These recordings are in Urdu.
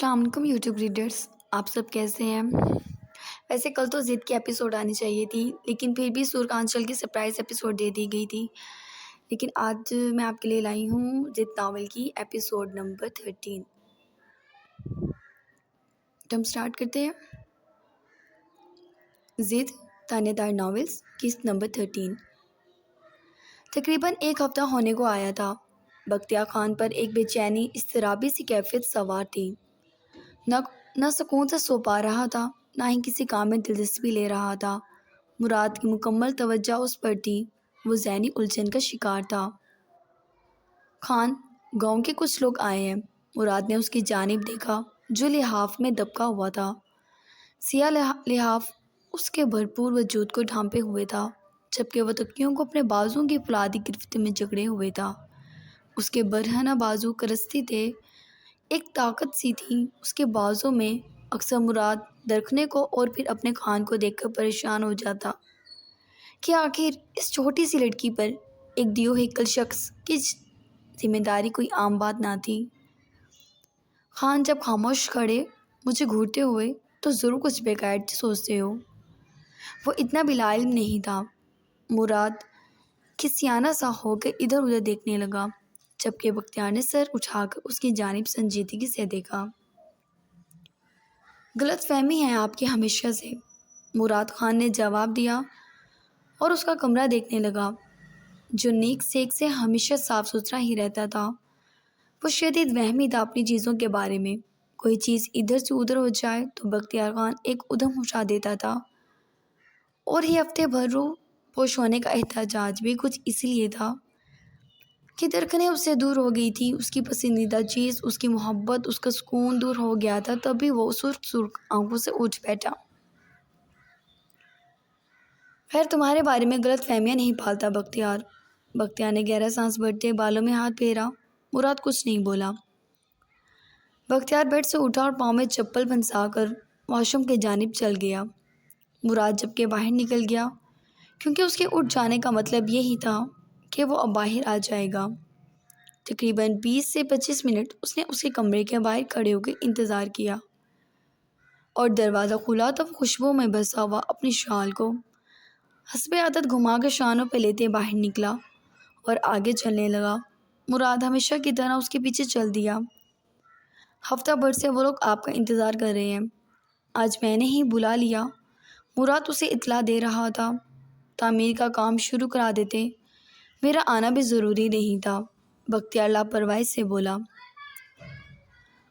السلام علیکم یوٹیوب ریڈرز، آپ سب کیسے ہیں؟ ویسے کل تو ضد کی ایپیسوڈ آنی چاہیے تھی، لیکن پھر بھی سورکانچل کی سرپرائز ایپیسوڈ دے دی گئی تھی۔ لیکن آج میں آپ کے لیے لائی ہوں ضد ناول کی ایپیسوڈ نمبر 13۔ تو ہم سٹارٹ کرتے ہیں ضد تانے دار ناولز قسط نمبر 13۔ تقریباً ایک ہفتہ ہونے کو آیا تھا۔ بختیار خان پر ایک بے چینی اضطرابی سی کیفیت سوار تھی۔ نہ سکون سے سو پا رہا تھا، نہ ہی کسی کام میں دلچسپی لے رہا تھا۔ مراد کی مکمل توجہ اس پر تھی، وہ ذہنی الجھن کا شکار تھا۔ خان، گاؤں کے کچھ لوگ آئے ہیں۔ مراد نے اس کی جانب دیکھا جو لحاف میں دبکا ہوا تھا۔ سیاہ لحاف اس کے بھرپور وجود کو ڈھانپے ہوئے تھا، جبکہ وہ تکیوں کو اپنے بازوؤں کی فولادی گرفت میں جکڑے ہوئے تھا۔ اس کے برہنہ بازو کرستی تھے، ایک طاقت سی تھی اس کے بازو میں۔ اکثر مراد درخنے کو اور پھر اپنے خان کو دیکھ کر پریشان ہو جاتا کہ آخر اس چھوٹی سی لڑکی پر ایک دیو ہیکل شخص کی ذمہ داری کوئی عام بات نہ تھی۔ خان جب خاموش کھڑے مجھے گھورتے ہوئے تو ضرور کچھ بیکار سوچتے ہو۔ وہ اتنا بھی لا علم نہیں تھا۔ مراد کھسیانہ سا ہو کر ادھر ادھر دیکھنے لگا، جبکہ بختیار نے سر اٹھا کر اس کی جانب سنجیدگی سے دیکھا۔ غلط فہمی ہے آپ کی ہمیشہ سے، مراد خان نے جواب دیا اور اس کا کمرہ دیکھنے لگا، جو نیک سیک سے ہمیشہ صاف ستھرا ہی رہتا تھا۔ وہ شدید وہمی تھا اپنی چیزوں کے بارے میں۔ کوئی چیز ادھر سے ادھر ہو جائے تو بختیار خان ایک ادھم اٹھا دیتا تھا، اور یہ ہفتے بھر روح پوش ہونے کا احتجاج بھی کچھ اس لیے تھا کہ درخنے اس سے دور ہو گئی تھی، اس کی پسندیدہ چیز، اس کی محبت، اس کا سکون دور ہو گیا تھا۔ تب بھی وہ سرخ آنکھوں سے اٹھ بیٹھا۔ خیر، تمہارے بارے میں غلط فہمیاں نہیں پالتا بختیار۔ بختیار نے گہرا سانس بھرتے بالوں میں ہاتھ پھیرا۔ مراد کچھ نہیں بولا۔ بختیار بیڈ سے اٹھا اور پاؤں میں چپل پھنسا کر واش روم کی جانب چل گیا۔ مراد جبکہ باہر نکل گیا، کیونکہ اس کے اٹھ جانے کا مطلب یہی تھا کہ وہ اب باہر آ جائے گا۔ تقریباً 20 سے 25 منٹ اس نے اس کے کمرے کے باہر کھڑے ہو کر انتظار کیا، اور دروازہ کھلا تو وہ خوشبو میں بسا ہوا اپنی شال کو حسب عادت گھما کر شانوں پہ لیتے باہر نکلا اور آگے چلنے لگا۔ مراد ہمیشہ کی طرح اس کے پیچھے چل دیا۔ ہفتہ بھر سے وہ لوگ آپ کا انتظار کر رہے ہیں، آج میں نے ہی بلا لیا۔ مراد اسے اطلاع دے رہا تھا، تعمیر کا کام شروع کرا دیتے، میرا آنا بھی ضروری نہیں تھا۔ بختیار لاپرواہی سے بولا۔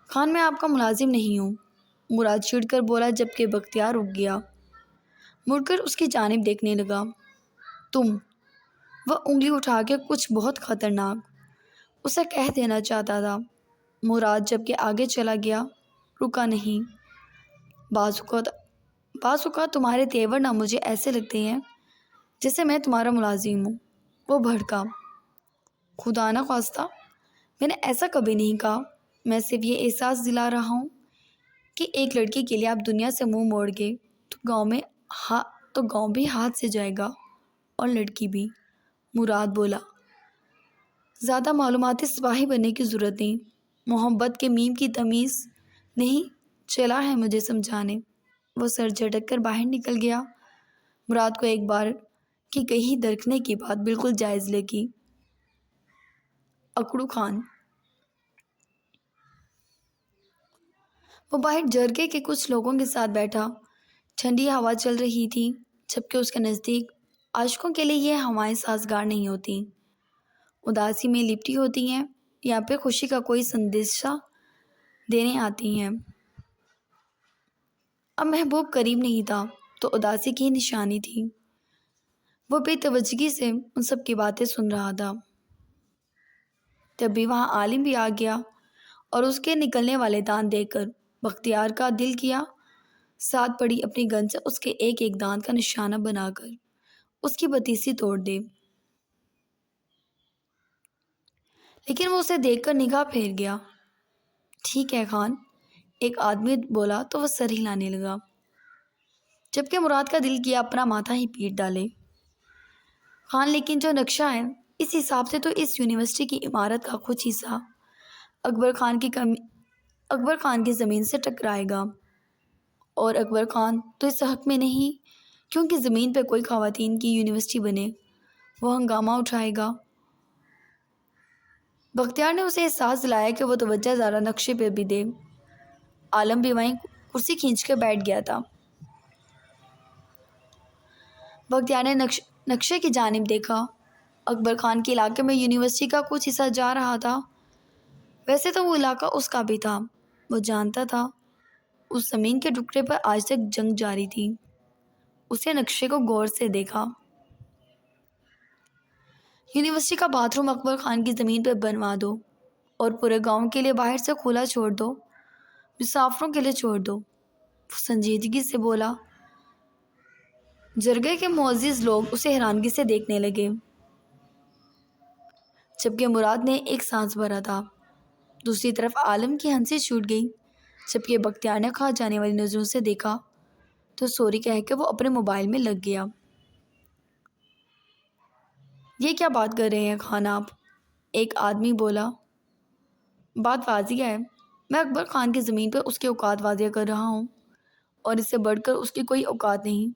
خان، میں آپ کا ملازم نہیں ہوں، مراد چڑ کر بولا، جبکہ بختیار رک گیا، مڑ کر اس کی جانب دیکھنے لگا۔ تم، وہ انگلی اٹھا کے کچھ بہت خطرناک اسے کہہ دینا چاہتا تھا۔ مراد جبکہ آگے چلا گیا، رکا نہیں۔ بعض اوقات تمہارے تیور نہ مجھے ایسے لگتے ہیں جیسے میں تمہارا ملازم ہوں۔ وہ بھڑکا۔ خدا نہ خواستہ، میں نے ایسا کبھی نہیں کہا، میں صرف یہ احساس دلا رہا ہوں کہ ایک لڑکی کے لیے آپ دنیا سے منہ موڑ گئے تو گاؤں بھی ہاتھ سے جائے گا، اور لڑکی بھی۔ مراد بولا، زیادہ معلوماتی سپاہی بننے کی ضرورت نہیں، محبت کے میم کی تمیز نہیں چلا ہے مجھے سمجھانے۔ وہ سر جھٹک کر باہر نکل گیا۔ مراد کو ایک بار کی کہیں درخنے کی بات بالکل جائز لگی۔ اکڑو خان، وہ باہر جرگے کے کچھ لوگوں کے ساتھ بیٹھا۔ ٹھنڈی ہوا چل رہی تھی، جبکہ اس کے نزدیک عاشقوں کے لیے یہ ہوائیں سازگار نہیں ہوتی، اداسی میں لپٹی ہوتی ہیں، یا پھر خوشی کا کوئی سندیشہ دینے آتی ہیں۔ اب محبوب قریب نہیں تھا تو اداسی کی نشانی تھی۔ وہ بے توجہی سے ان سب کی باتیں سن رہا تھا۔ تبھی وہاں عالم بھی آ گیا، اور اس کے نکلنے والے دانت دیکھ کر بختیار کا دل کیا ساتھ پڑی اپنی گن سے اس کے ایک ایک دانت کا نشانہ بنا کر اس کی بتیسی توڑ دے، لیکن وہ اسے دیکھ کر نگاہ پھیر گیا۔ ٹھیک ہے خان، ایک آدمی بولا تو وہ سر ہلانے لگا، جبکہ مراد کا دل کیا اپنا ماتھا ہی پیٹ ڈالے۔ خان، لیکن جو نقشہ ہے اس حساب سے تو اس یونیورسٹی کی عمارت کا کچھ حصہ اکبر خان کی اکبر خان کی زمین سے ٹکرائے گا، اور اکبر خان تو اس حق میں نہیں کیونکہ زمین پہ کوئی خواتین کی یونیورسٹی بنے، وہ ہنگامہ اٹھائے گا۔ بختیار نے اسے احساس دلایا کہ وہ توجہ ذرا نقشے پہ بھی دے۔ عالم بھی وہیں کرسی کھینچ کے بیٹھ گیا تھا۔ بختیار نے نقشے کی جانب دیکھا۔ اکبر خان کے علاقے میں یونیورسٹی کا کچھ حصہ جا رہا تھا۔ ویسے تو وہ علاقہ اس کا بھی تھا۔ وہ جانتا تھا اس زمین کے ٹکڑے پر آج تک جنگ جاری تھی۔ اسے نقشے کو غور سے دیکھا۔ یونیورسٹی کا باتھ روم اکبر خان کی زمین پر بنوا دو اور پورے گاؤں کے لیے باہر سے کھلا چھوڑ دو، مسافروں کے لیے چھوڑ دو، وہ سنجیدگی سے بولا۔ جرگے کے معزز لوگ اسے حیرانگی سے دیکھنے لگے، جبکہ مراد نے ایک سانس بھرا تھا۔ دوسری طرف عالم کی ہنسی چھوٹ گئی۔ جبکہ بختیار نے کھا جانے والی نظروں سے دیکھا تو سوری کہہ کے وہ اپنے موبائل میں لگ گیا۔ یہ کیا بات کر رہے ہیں خان آپ؟ ایک آدمی بولا۔ بات واضح ہے، میں اکبر خان کی زمین پر اس کے اوقات واضح کر رہا ہوں، اور اس سے بڑھ کر اس کی کوئی اوقات نہیں۔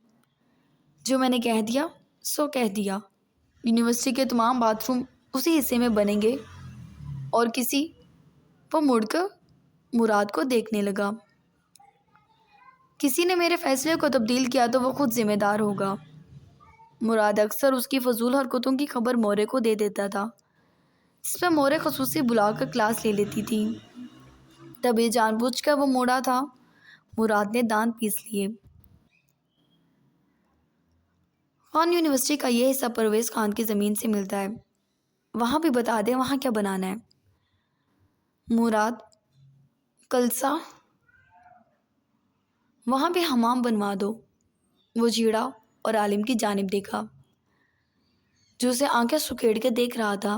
جو میں نے کہہ دیا سو کہہ دیا۔ یونیورسٹی کے تمام باتھ روم اسی حصے میں بنیں گے اور کسی وہ مڑ کر مراد کو دیکھنے لگا۔ کسی نے میرے فیصلے کو تبدیل کیا تو وہ خود ذمہ دار ہوگا۔ مراد اکثر اس کی فضول حرکتوں کی خبر مورے کو دے دیتا تھا، جس پہ مورے خصوصی بلا کر کلاس لے لیتی تھی۔ تب یہ جان بوجھ کر وہ موڑا تھا۔ مراد نے دانت پیس لیے۔ خان یونیورسٹی کا یہ حصہ پرویز خان کی زمین سے ملتا ہے، وہاں بھی بتا دیں وہاں کیا بنانا ہے۔ مراد کلسا، وہاں بھی حمام بنوا دو۔ وہ چیڑا اور عالم کی جانب دیکھا، جو اسے آنکھیں سکیڑ کے دیکھ رہا تھا۔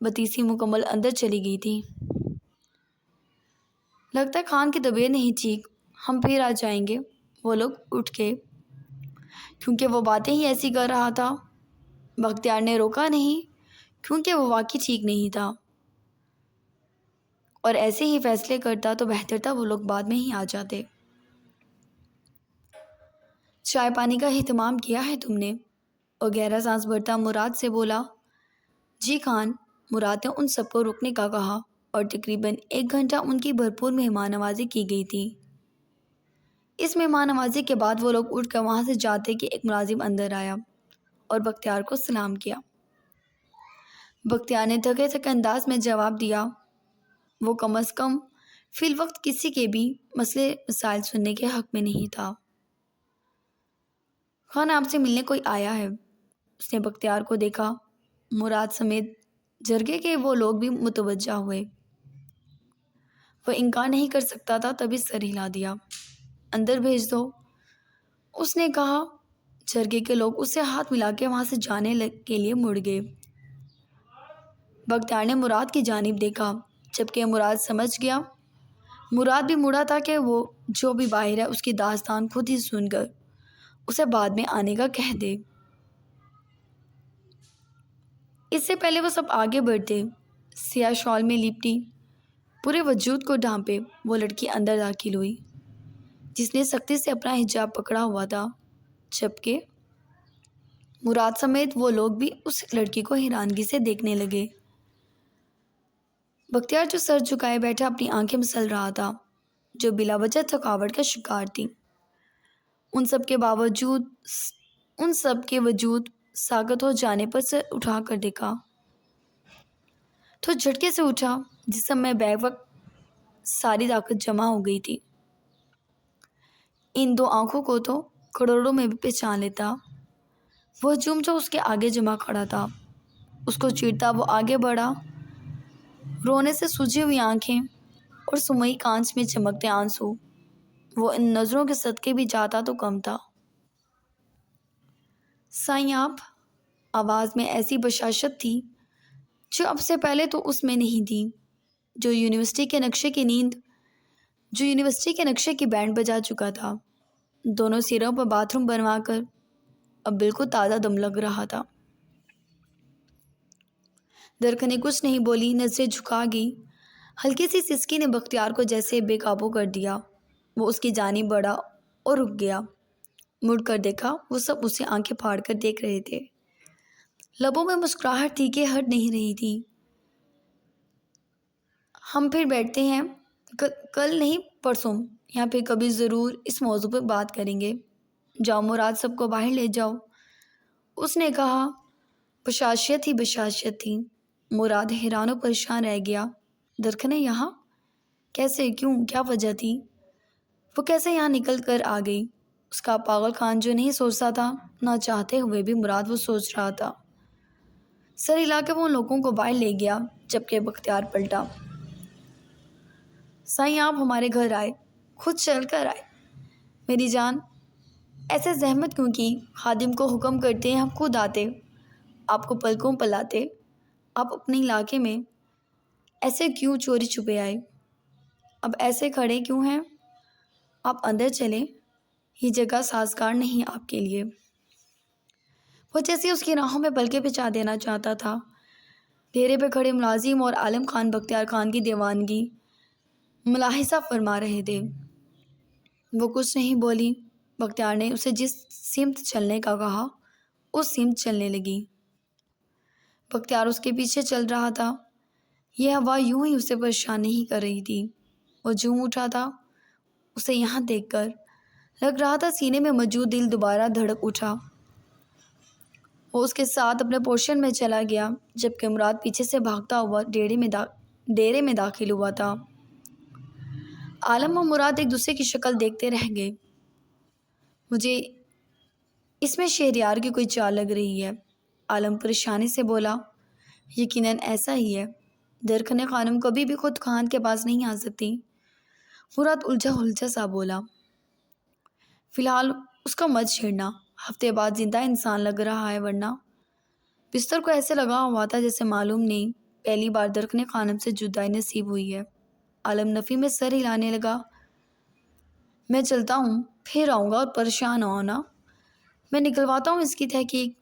بتیسی مکمل اندر چلی گئی تھی۔ لگتا ہے خان کی طبیعت نہیں ٹھیک، ہم پھر آ جائیں گے۔ وہ لوگ اٹھ کے، کیونکہ وہ باتیں ہی ایسی کر رہا تھا۔ بختیار نے روکا نہیں، کیونکہ وہ واقعی ٹھیک نہیں تھا، اور ایسے ہی فیصلے کرتا تو بہتر تھا وہ لوگ بعد میں ہی آ جاتے۔ چائے پانی کا اہتمام کیا ہے تم نے؟ اور گہرا سانس بھرتا مراد سے بولا۔ جی خان، مراد نے ان سب کو رکنے کا کہا، اور تقریباً 1 گھنٹہ ان کی بھرپور مہمان نوازی کی گئی تھی۔ اس مہمان نوازی کے بعد وہ لوگ اٹھ کر وہاں سے جاتے کہ ایک ملازم اندر آیا اور بختیار کو سلام کیا۔ بختیار نے تھکے تھکے انداز میں جواب دیا۔ وہ کم از کم فی الوقت کسی کے بھی مسئلے مسائل سننے کے حق میں نہیں تھا۔ خان آپ سے ملنے کوئی آیا ہے؟ اس نے بختیار کو دیکھا۔ مراد سمیت جرگے کے وہ لوگ بھی متوجہ ہوئے۔ وہ انکار نہیں کر سکتا تھا، تبھی سر ہلا دیا۔ اندر بھیج دو، اس نے کہا۔ جرگے کے لوگ اس سے ہاتھ ملا کے وہاں سے جانے کے لیے مڑ گئے۔ بختیار نے مراد کی جانب دیکھا، جبکہ مراد سمجھ گیا۔ مراد بھی مڑا تھا کہ وہ جو بھی باہر ہے اس کی داستان خود ہی سن کر اسے بعد میں آنے کا کہہ دے۔ اس سے پہلے وہ سب آگے بڑھتے، سیاہ شال میں لپٹی پورے وجود کو ڈھانپے وہ لڑکی اندر داخل ہوئی، جس نے سختی سے اپنا حجاب پکڑا ہوا تھا، جبکہ مراد سمیت وہ لوگ بھی اس لڑکی کو حیرانگی سے دیکھنے لگے۔ بختیار جو سر جھکائے بیٹھا اپنی آنکھیں مسل رہا تھا، جو بلا وجہ تھکاوٹ کا شکار تھی، ان سب کے وجود ساکت ہو جانے پر سر اٹھا کر دیکھا تو جھٹکے سے اٹھا۔ جسم میں بیک وقت ساری طاقت جمع ہو گئی تھی۔ ان 2 آنکھوں کو تو کروڑوں میں بھی پہچان لیتا۔ وہ ہجوم جو اس کے آگے جمع کھڑا تھا، اس کو چیرتا وہ آگے بڑھا، رونے سے سوجی ہوئی آنکھیں اور سمئی کانچ میں چمکتے آنسو۔ وہ ان نظروں کے صدقے بھی جاتا تو کم تھا۔ سائیں آپ، آواز میں ایسی بشاشت تھی جو اب سے پہلے تو اس میں نہیں تھی۔ جو یونیورسٹی کے نقشے کی بینڈ بجا چکا تھا، دونوں سروں پر باتھ روم بنوا کر اب بالکل تازہ دم لگ رہا تھا۔ درخنے کچھ نہیں بولی، نظریں جھکا گئی۔ ہلکی سی سسکی نے بختیار کو جیسے بے قابو کر دیا۔ وہ اس کی جانب بڑھا اور رک گیا۔ مڑ کر دیکھا، وہ سب اسے آنکھیں پھاڑ کر دیکھ رہے تھے۔ لبوں میں مسکراہٹ تھی کہ ہٹ نہیں رہی تھی۔ ہم پھر بیٹھتے ہیں، کل نہیں پرسوں، یا پھر کبھی ضرور اس موضوع پر بات کریں گے۔ جاؤ مراد، سب کو باہر لے جاؤ، اس نے کہا۔ بشاشیت ہی بشاشیت تھی۔ مراد حیران و پریشان رہ گیا۔ درخنے یہاں؟ کیسے؟ کیوں؟ کیا وجہ تھی؟ وہ کیسے یہاں نکل کر آ گئی؟ اس کا پاگل خان جو نہیں سوچتا تھا، نہ چاہتے ہوئے بھی مراد وہ سوچ رہا تھا۔ سر ہلا کے وہ ان لوگوں کو باہر لے گیا، جبکہ بختیار پلٹا۔ سائیں آپ ہمارے گھر آئے، خود چل کر آئے۔ میری جان، ایسے زحمت کیوں کی؟ خادم کو حکم کرتے ہم خود آتے، آپ کو پلکوں پلاتے۔ آپ اپنے علاقے میں ایسے کیوں چوری چھپے آئے؟ اب ایسے کھڑے کیوں ہیں؟ آپ اندر چلیں، یہ جگہ سازگار نہیں آپ کے لیے۔ وہ جیسے اس کی راہوں میں پلکیں بچھا دینا چاہتا تھا۔ ڈھیرے پہ کھڑے ملازم اور عالم خان بختیار خان کی دیوانگی ملاحظہ فرما رہے تھے۔ وہ کچھ نہیں بولی۔ بختیار نے اسے جس سمت چلنے کا کہا، اس سمت چلنے لگی۔ بختیار اس کے پیچھے چل رہا تھا۔ یہ ہوا یوں ہی اسے پریشان نہیں کر رہی تھی۔ وہ جھوم اٹھا تھا اسے یہاں دیکھ کر۔ لگ رہا تھا سینے میں موجود دل دوبارہ دھڑک اٹھا۔ وہ اس کے ساتھ اپنے پورشن میں چلا گیا، جبکہ مراد پیچھے سے بھاگتا ہوا ڈیرے میں داخل ہوا تھا۔ عالم اور مراد ایک دوسرے کی شکل دیکھتے رہ گئے۔ مجھے اس میں شہریار کی کوئی چال لگ رہی ہے، عالم پریشانی سے بولا۔ یقیناً ایسا ہی ہے، درخنے خانم کبھی بھی خود خان کے پاس نہیں آ سکتی، مراد الجھا سا بولا۔ فی الحال اس کو مت چھیڑنا، ہفتے بعد زندہ انسان لگ رہا ہے، ورنہ بستر کو ایسے لگا ہوا تھا جیسے معلوم نہیں پہلی بار درخنے خانم سے جدائی نصیب ہوئی ہے۔ عالم نفی میں سر ہلانے لگا۔ میں چلتا ہوں، پھر آؤں گا اور پریشان نہ ہونا، میں نکلواتا ہوں اس کی تحقیق۔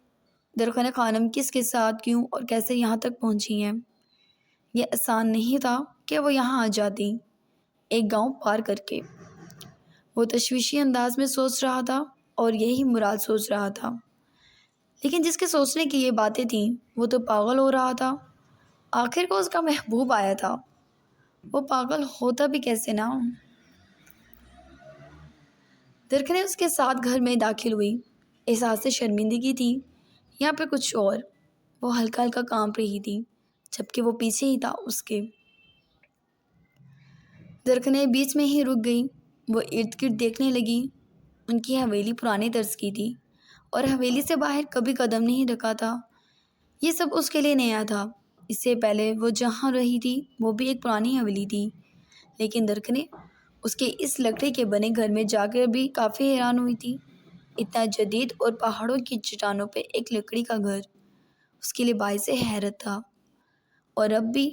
درخنے خانم کس کے ساتھ، کیوں اور کیسے یہاں تک پہنچی ہیں؟ یہ آسان نہیں تھا کہ وہ یہاں آ جاتی، ایک گاؤں پار کر کے۔ وہ تشویشی انداز میں سوچ رہا تھا، اور یہی مراد سوچ رہا تھا۔ لیکن جس کے سوچنے کی یہ باتیں تھیں، وہ تو پاگل ہو رہا تھا۔ آخر کو اس کا محبوب آیا تھا، وہ پاگل ہوتا بھی کیسے نہ ہو۔ درخنے اس کے ساتھ گھر میں داخل ہوئی۔ احساس شرمندگی تھی یا پھر کچھ اور، وہ ہلکا ہلکا کانپ رہی تھی، جبکہ وہ پیچھے ہی تھا اس کے۔ درخنے بیچ میں ہی رک گئی۔ وہ ارد گرد دیکھنے لگی۔ ان کی حویلی پرانے طرز کی تھی، اور حویلی سے باہر کبھی قدم نہیں رکھا تھا۔ یہ سب اس کے لیے نیا تھا۔ اس سے پہلے وہ جہاں رہی تھی وہ بھی ایک پرانی حویلی تھی، لیکن درخنے اس کے اس لکڑی کے بنے گھر میں جا کر بھی کافی حیران ہوئی تھی۔ اتنا جدید اور پہاڑوں کی چٹانوں پہ ایک لکڑی کا گھر اس کے لیے باعث حیرت تھا، اور اب بھی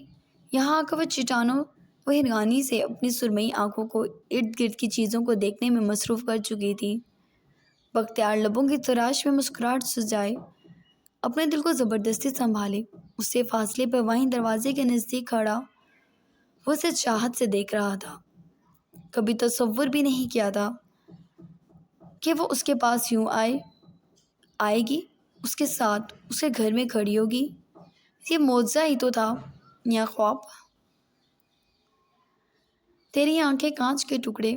یہاں آ کر وہ چٹانوں وہ حیرانی سے اپنی سرمئی آنکھوں کو ارد گرد کی چیزوں کو دیکھنے میں مصروف کر چکی تھی۔ بختیار لبوں کی تراش میں مسکراہٹ سجائے اپنے دل کو زبردستی سنبھالے، اس سے فاصلے پر وہیں دروازے کے نزدیک کھڑا وہ اسے چاہت سے دیکھ رہا تھا۔ کبھی تصور بھی نہیں کیا تھا کہ وہ اس کے پاس یوں آئے گی، اس کے ساتھ اس کے گھر میں کھڑی ہوگی۔ یہ معجزہ ہی تو تھا یا خواب؟ تیری آنکھیں کانچ کے ٹکڑے،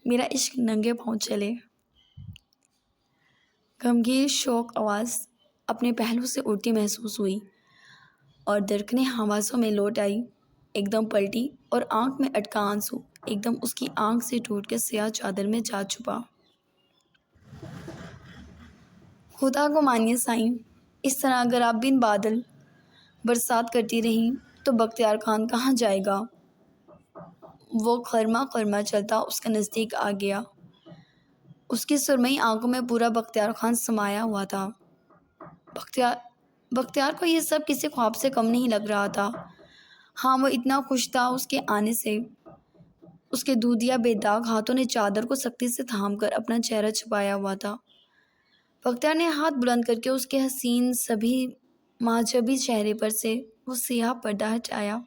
میرا عشق ننگے پاؤں چلے۔ غمگین شوق آواز اپنے پہلو سے اڑتی محسوس ہوئی، اور درخنے حواسوں میں لوٹ آئی۔ ایک دم پلٹی، اور آنکھ میں اٹکا آنسو ایک دم اس کی آنکھ سے ٹوٹ کے سیاہ چادر میں جا چھپا۔ خدا کو مانیے سائیں، اس طرح اگر آپ بن بادل برسات کرتی رہیں تو بختیار خان کہاں جائے گا؟ وہ خرما خرما چلتا اس کے نزدیک آ گیا۔ اس کی سرمئی آنکھوں میں پورا بختیار خان سمایا ہوا تھا۔ بختیار کو یہ سب کسی خواب سے کم نہیں لگ رہا تھا۔ ہاں، وہ اتنا خوش تھا اس کے آنے سے۔ اس کے دودھیا بے داغ ہاتھوں نے چادر کو سختی سے تھام کر اپنا چہرہ چھپایا ہوا تھا۔ بختیار نے ہاتھ بلند کر کے اس کے حسین سبھی مہجبی چہرے پر سے وہ سیاہ پردہ ہٹایا۔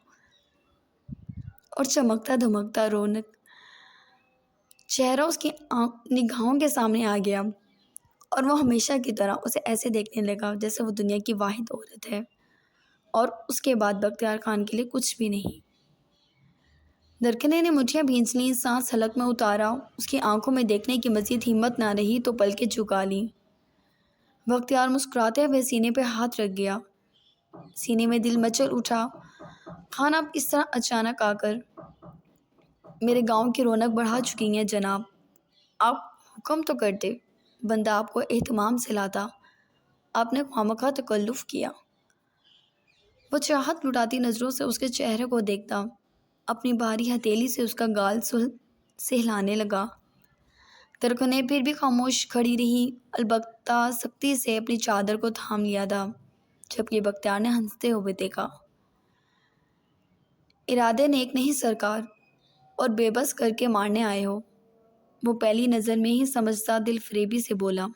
اور چمکتا دھمکتا رونق چہرہ اس کی نگاہوں کے سامنے آ گیا، اور وہ ہمیشہ کی طرح اسے ایسے دیکھنے لگا جیسے وہ دنیا کی واحد عورت ہے، اور اس کے بعد بختیار خان کے لیے کچھ بھی نہیں۔ درکنے نے مٹھیاں بھینچ لیں، سانس حلق میں اتارا، اس کی آنکھوں میں دیکھنے کی مزید ہمت نہ رہی تو پلکیں جھکا لیں۔ بختیار مسکراتے ہوئے سینے پہ ہاتھ رکھ گیا۔ سینے میں دل مچل اٹھا، خان آپ اس طرح اچانک آ کر میرے گاؤں کی رونق بڑھا چکی ہیں جناب۔ آپ حکم تو کرتے، بندہ آپ کو اہتمام سے لاتا، آپ نے خوامخواہ تکلف کیا۔ وہ چاہت لٹاتی نظروں سے اس کے چہرے کو دیکھتا، اپنی بھاری ہتھیلی سے اس کا گال سہلانے لگا۔ ترکنے پھر بھی خاموش کھڑی رہی، البتہ سختی سے اپنی چادر کو تھام لیا تھا، جبکہ بختیار نے ہنستے ہوئے دیکھا۔ ارادے نیک نہیں سرکار، اور بے بس کر کے مارنے آئے ہو، وہ پہلی نظر میں ہی سمجھتا دل فریبی سے بولا۔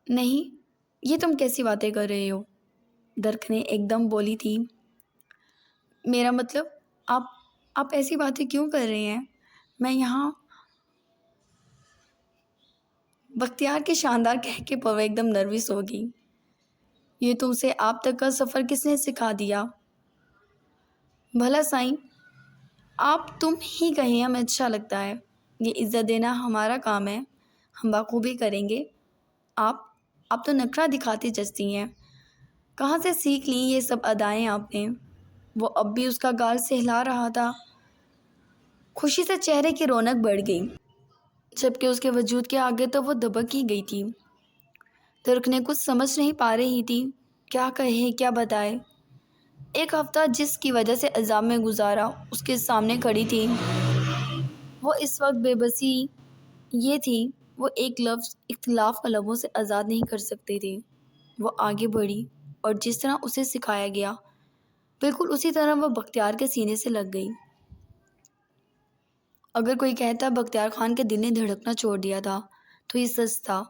نہیں، یہ تم کیسی باتیں کر رہے ہو؟ درخنے ایک دم بولی تھی۔ میرا مطلب، آپ ایسی باتیں کیوں کر رہے ہیں؟ میں یہاں… بختیار کے شاندار کہہ کے پوے ایک دم نروس ہو گئی۔ یہ تم سے آپ تک کا سفر کس نے سکھا دیا؟ بھلا سائیں، آپ تم ہی کہیں، ہمیں اچھا لگتا ہے، یہ عزت دینا ہمارا کام ہے، ہم بخوبی کریں گے۔ آپ تو نخرہ دکھاتی جچتی ہیں، کہاں سے سیکھ لیں یہ سب ادائیں آپ نے؟ وہ اب بھی اس کا گال سہلا رہا تھا۔ خوشی سے چہرے کی رونق بڑھ گئی، جبکہ اس کے وجود کے آگے تو وہ دبک ہی گئی تھی۔ ترکنے کچھ سمجھ نہیں پا رہی تھی، کیا کہے کیا بتائے۔ ایک ہفتہ جس کی وجہ سے عذاب میں گزارا اس کے سامنے کھڑی تھی، وہ اس وقت بے بسی یہ تھی، وہ ایک لفظ اختلاف کا لبوں سے آزاد نہیں کر سکتی تھی۔ وہ آگے بڑھی اور جس طرح اسے سکھایا گیا بالکل اسی طرح وہ بختیار کے سینے سے لگ گئی۔ اگر کوئی کہتا بختیار خان کے دل نے دھڑکنا چھوڑ دیا تھا تو یہ سچ تھا۔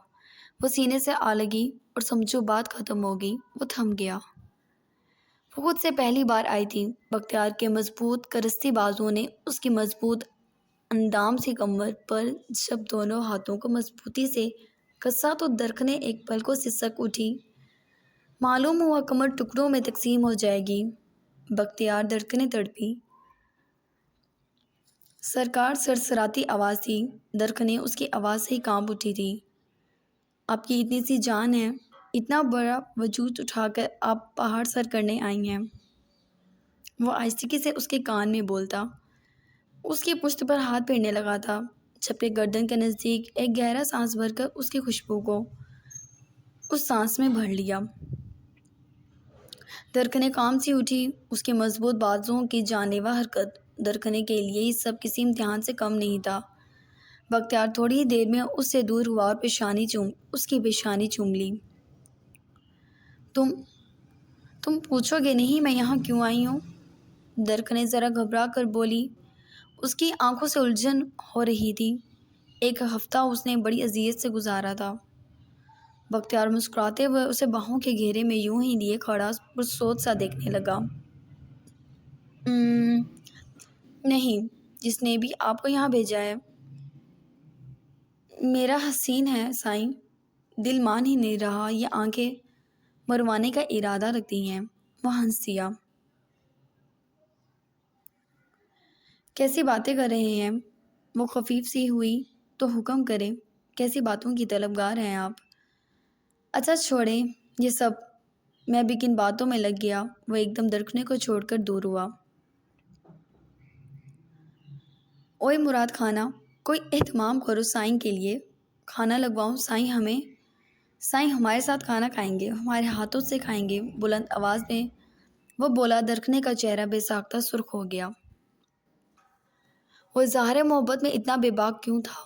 وہ سینے سے آ لگی اور سمجھو بات ختم ہو گئی، وہ تھم گیا۔ وہ خود سے پہلی بار آئی تھی۔ بختیار کے مضبوط کرستی بازوؤں نے اس کی مضبوط اندام سی کمر پر جب دونوں ہاتھوں کو مضبوطی سے کسا تو درخنے ایک پل کو سسک اٹھی۔ معلوم ہوا کمر ٹکڑوں میں تقسیم ہو جائے گی۔ بختیار درخنے تڑپی۔ سرکار، سرسراتی آواز تھی۔ درخنے اس کی آواز سے ہی کانپ اٹھی تھی۔ آپ کی اتنی سی جان ہے، اتنا بڑا وجود اٹھا کر آپ پہاڑ سر کرنے آئی ہیں۔ وہ آہستگی سے اس کے کان میں بولتا، اس کی پشت پر ہاتھ پھیرنے لگا تھا، جبکہ گردن کے نزدیک ایک گہرا سانس بھر کر اس کی خوشبو کو اس سانس میں بھر لیا۔ درخنے کام سی اٹھی، اس کے مضبوط بازوؤں کی جان لیوا حرکت درخنے کے لیے یہ سب کسی امتحان سے کم نہیں تھا۔ بختیار تھوڑی ہی دیر میں اس سے دور ہوا اور اس کی پیشانی چوم لی۔ تم پوچھو گے نہیں میں یہاں کیوں آئی ہوں؟ درخنے ذرا گھبرا کر بولی۔ اس کی آنکھوں سے الجھن ہو رہی تھی۔ ایک ہفتہ اس نے بڑی اذیت سے گزارا تھا۔ بختیار مسکراتے ہوئے اسے باہوں کے گھیرے میں یوں ہی لیے کھڑا پرسوچ سا دیکھنے لگا۔ نہیں، جس نے بھی آپ کو یہاں بھیجا ہے میرا حسین ہے سائیں، دل مان ہی نہیں رہا، یہ آنکھیں مروانے کا ارادہ رکھتی ہیں۔ وہ ہنس دیا۔ کیسی باتیں کر رہے ہیں؟ وہ خفیف سی ہوئی۔ تو حکم کرے، کیسی باتوں کی طلبگار ہیں آپ؟ اچھا چھوڑیں یہ سب، میں بھی کن باتوں میں لگ گیا۔ وہ ایک دم درخنے کو چھوڑ کر دور ہوا۔ اوئے مراد خانہ، کوئی اہتمام کرو سائیں کے لیے، کھانا لگواؤں۔ سائیں ہمارے ساتھ کھانا کھائیں گے، ہمارے ہاتھوں سے کھائیں گے، بلند آواز میں وہ بولا۔ درخنے کا چہرہ بے ساختہ سرخ ہو گیا۔ وہ اظہار محبت میں اتنا بے باک کیوں تھا؟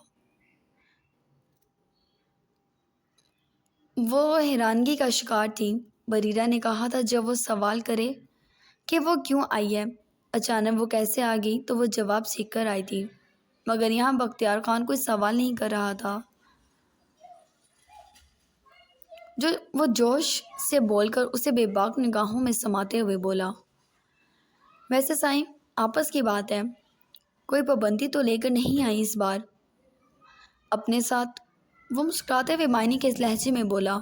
وہ حیرانگی کا شکار تھی۔ بریرہ نے کہا تھا جب وہ سوال کرے کہ وہ کیوں آئی ہے، اچانک وہ کیسے آ گئی، تو وہ جواب سیکھ کر آئی تھی، مگر یہاں بختیار خان کوئی سوال نہیں کر رہا تھا۔ وہ جوش سے بول کر اسے بے باک نگاہوں میں سماتے ہوئے بولا، ویسے سائیں آپس کی بات ہے، کوئی پابندی تو لے کر نہیں آئی اس بار اپنے ساتھ؟ وہ مسکراتے ہوئے معنی کے اس لہجے میں بولا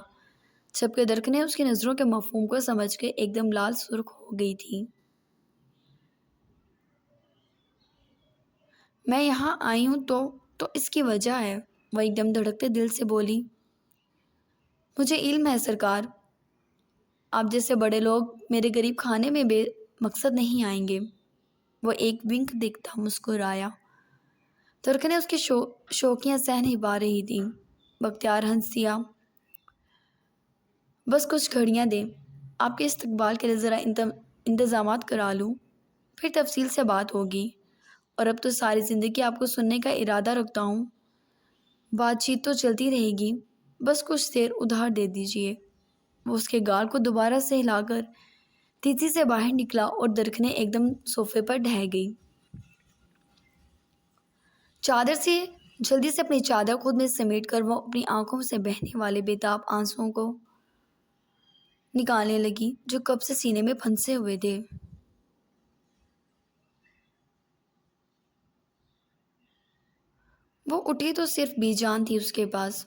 جبکہ درکنیں اس کی نظروں کے مفہوم کو سمجھ کے ایک دم لال سرخ ہو گئی تھی۔ میں یہاں آئی ہوں تو اس کی وجہ ہے، وہ ایک دم دھڑکتے دل سے بولی۔ مجھے علم ہے سرکار، آپ جیسے بڑے لوگ میرے غریب خانے میں بے مقصد نہیں آئیں گے۔ وہ ایک ونک دکھتا مسکرایا۔ ترکنیں اس کی شوقیاں سہ نہیں پا رہی تھی۔ بختیار ہنس دیا۔ بس کچھ گھڑیاں دیں، آپ کے استقبال کے لیے ذرا انتظامات کرا لوں، پھر تفصیل سے بات ہوگی، اور اب تو ساری زندگی آپ کو سننے کا ارادہ رکھتا ہوں۔ بات چیت تو چلتی رہے گی، بس کچھ دیر ادھار دے دیجیے۔ وہ اس کے گال کو دوبارہ سے ہلا کر تیزی سے باہر نکلا اور درکنیں ایک دم صوفے پر ڈھہ گئی۔ جلدی سے اپنی چادر خود میں سمیٹ کر وہ اپنی آنکھوں سے بہنے والے بےتاب آنسوؤں کو نکالنے لگی جو کب سے سینے میں پھنسے ہوئے تھے۔ وہ اٹھی تو صرف بی جان تھی اس کے پاس،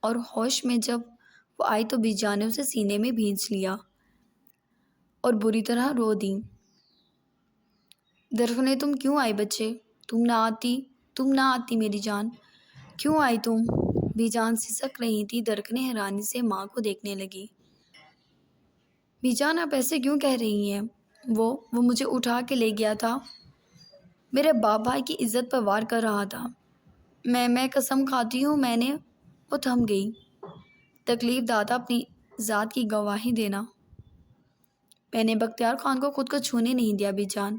اور ہوش میں جب وہ آئی تو بی جان نے اسے سینے میں بھینچ لیا اور بری طرح رو دی۔ درخنے تم کیوں آئی بچے؟ تم نہ آتی میری جان، کیوں آئی تم؟ بی جان سسک رہی تھی۔ درخنے حیرانی سے ماں کو دیکھنے لگی۔ بی جان آپ ایسے کیوں کہہ رہی ہیں؟ وہ مجھے اٹھا کے لے گیا تھا، میرے باپ بھائی کی عزت پر وار کر رہا تھا۔ میں قسم کھاتی ہوں میں نے… وہ تھم گئی۔ تکلیف داتا اپنی ذات کی گواہی دینا۔ میں نے بختیار خان کو خود کو چھونے نہیں دیا بی جان،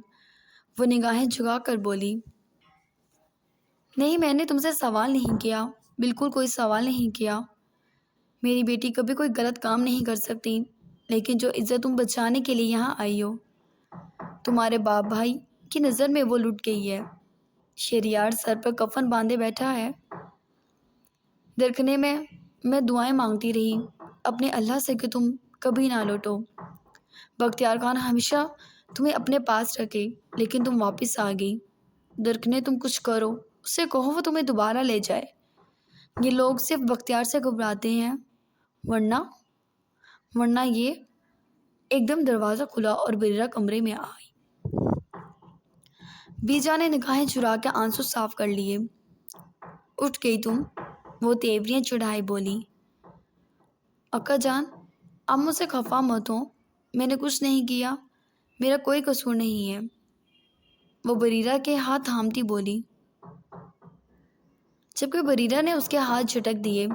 وہ نگاہیں جھکا کر بولی۔ نہیں، میں نے تم سے سوال نہیں کیا، بالکل کوئی سوال نہیں کیا۔ میری بیٹی کبھی کوئی غلط کام نہیں کر سکتی، لیکن جو عزت تم بچانے کے لیے یہاں آئی ہو، تمہارے باپ بھائی کی نظر میں وہ لٹ گئی ہے۔ شہریار سر پر کفن باندھے بیٹھا ہے۔ درکھنے میں دعائیں مانگتی رہی اپنے اللہ سے کہ تم کبھی نہ لوٹو، بختیار خان ہمیشہ تمہیں اپنے پاس رکھے، لیکن تم واپس آ گئی۔ درکھنے تم کچھ کرو، اس سے کہو وہ تمہیں دوبارہ لے جائے۔ یہ لوگ صرف بختیار سے گھبراتے ہیں، ورنہ یہ… ایک دم دروازہ کھلا اور بریرہ کمرے میں آئی۔ بی جان نے نگاہیں چرا کے آنسو صاف کر لیے۔ اٹھ گئی تم؟ وہ تیوریاں چڑھائے بولی۔ اکا جان، آپ مجھ سے خفا مت ہو، میں نے کچھ نہیں کیا، میرا کوئی قصور نہیں ہے۔ وہ بریرہ کے ہاتھ تھامتی بولی، جبکہ بریرہ نے اس کے ہاتھ جھٹک دیے۔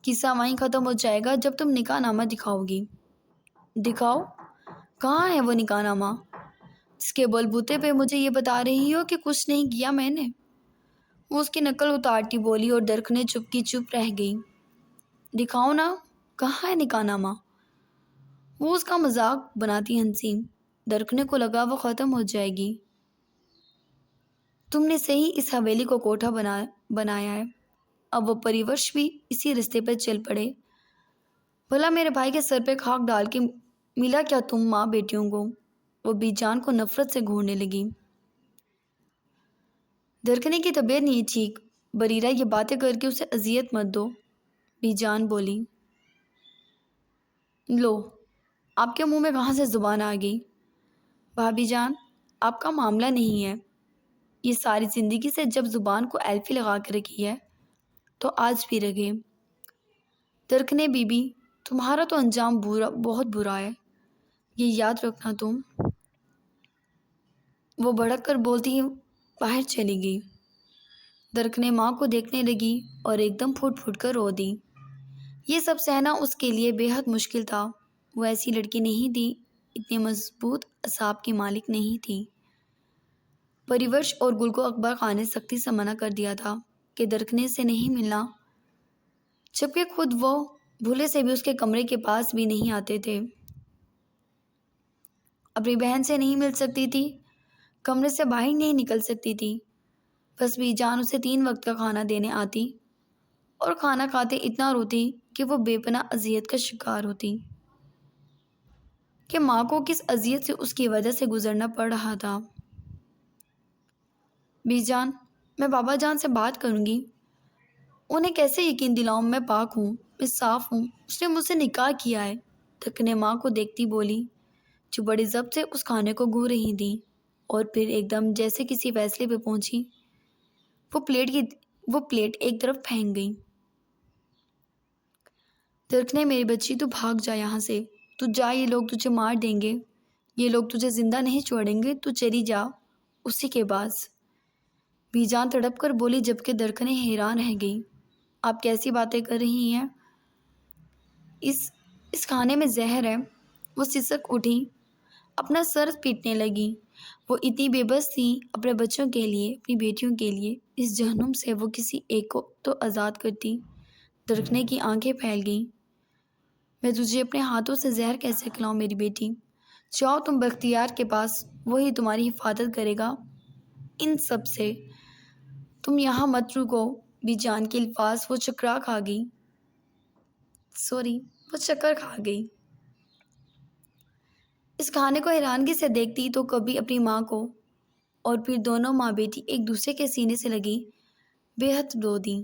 قصہ وہیں ختم ہو جائے گا جب تم نکاح نامہ دکھاؤ گی۔ دکھاؤ؟ کہاں ہے وہ نکاح نامہ جس کے بلبوتے پہ مجھے یہ بتا رہی ہو کہ کچھ نہیں کیا میں نے؟ وہ اس کی نقل اتارتی بولی اور درخنے چپ کی چپ رہ گئی۔ دکھاؤ نا، کہاں ہے نکاح نامہ؟ وہ اس کا مذاق بناتی ہنسی۔ درخنے کو لگا وہ ختم ہو جائے گی۔ تم نے صحیح اس حویلی کو کوٹھا بنایا ہے، اب وہ پریورش بھی اسی رستے پر چل پڑے۔ بھلا میرے بھائی کے سر پہ خاک ڈال کے ملا کیا تم ماں بیٹیوں کو؟ وہ بی جان کو نفرت سے گھورنے لگی۔ درکھنے کی طبیعت نہیں ٹھیک، بریرہ یہ باتیں کر کے اسے اذیت مت دو، بی جان بولی۔ لو، آپ کے منہ میں کہاں سے زبان آ گئی؟ بھابھی جان، آپ کا معاملہ نہیں ہے، یہ ساری زندگی سے جب زبان کو ایلفی لگا کے رکھی ہے تو آج بھی رکھے۔ درکھنے بی بی، تمہارا تو انجام بہت برا ہے، یہ یاد رکھنا تم۔ وہ بھڑک کر بولتی باہر چلی گئی۔ درکھنے ماں کو دیکھنے لگی اور ایک دم پھٹ پھٹ کر رو دی۔ یہ سب سہنا اس کے لیے بے حد مشکل تھا۔ وہ ایسی لڑکی نہیں تھی، اتنے مضبوط اعصاب کی مالک نہیں تھی۔ پریورش اور گل کو اکبر خان نے سختی سے منع کر دیا تھا کہ درکھنے سے نہیں ملنا، جبکہ خود وہ بھولے سے بھی اس کے کمرے کے پاس بھی نہیں آتے تھے۔ اپنی بہن سے نہیں مل سکتی تھی، کمرے سے باہر نہیں نکل سکتی تھی، بس بی جان اسے 3 وقت کا کھانا دینے آتی اور کھانا کھاتے اتنا روتی کہ وہ بے پناہ اذیت کا شکار ہوتی۔ کہ ماں کو کس اذیت سے اس کی وجہ سے گزرنا پڑ رہا تھا۔ بی جان، میں بابا جان سے بات کروں گی۔ انہیں کیسے یقین دلاؤں میں پاک ہوں، میں صاف ہوں، اس نے مجھ سے نکاح کیا ہے۔ تک نے ماں کو دیکھتی بولی، جو بڑی ضبط سے اس کھانے کو گھو رہی تھی، اور پھر ایک دم جیسے کسی فیصلے پہ پہنچی وہ پلیٹ ایک طرف پھینک گئی۔ درخنے، میری بچی، تو بھاگ جا یہاں سے، تو جا، یہ لوگ تجھے مار دیں گے، یہ لوگ تجھے زندہ نہیں چھوڑیں گے، تو چلی جا اسی کے پاس۔ بی جان تڑپ کر بولی، جبکہ درخنے حیران رہ گئی۔ آپ کیسی باتیں کر رہی ہیں؟ اس کھانے میں زہر ہے۔ وہ سسک اٹھی، اپنا سر پیٹنے لگی۔ وہ اتنی بے بس تھی اپنے بچوں کے لیے، اپنی بیٹیوں کے لیے۔ اس جہنم سے وہ کسی ایک کو تو آزاد کرتی۔ درخنے کی آنکھیں پھیل گئیں۔ میں تجھے اپنے ہاتھوں سے زہر کیسے کھلاؤں میری بیٹی؟ جاؤ تم بختیار کے پاس، وہی تمہاری حفاظت کرے گا ان سب سے۔ تم یہاں مت رکو۔ بی جان کے الفاظ وہ چکر کھا گئی۔ اس کھانے کو حیرانگی سے دیکھتی تو کبھی اپنی ماں کو، اور پھر دونوں ماں بیٹی ایک دوسرے کے سینے سے لگی بے حد رو دیں۔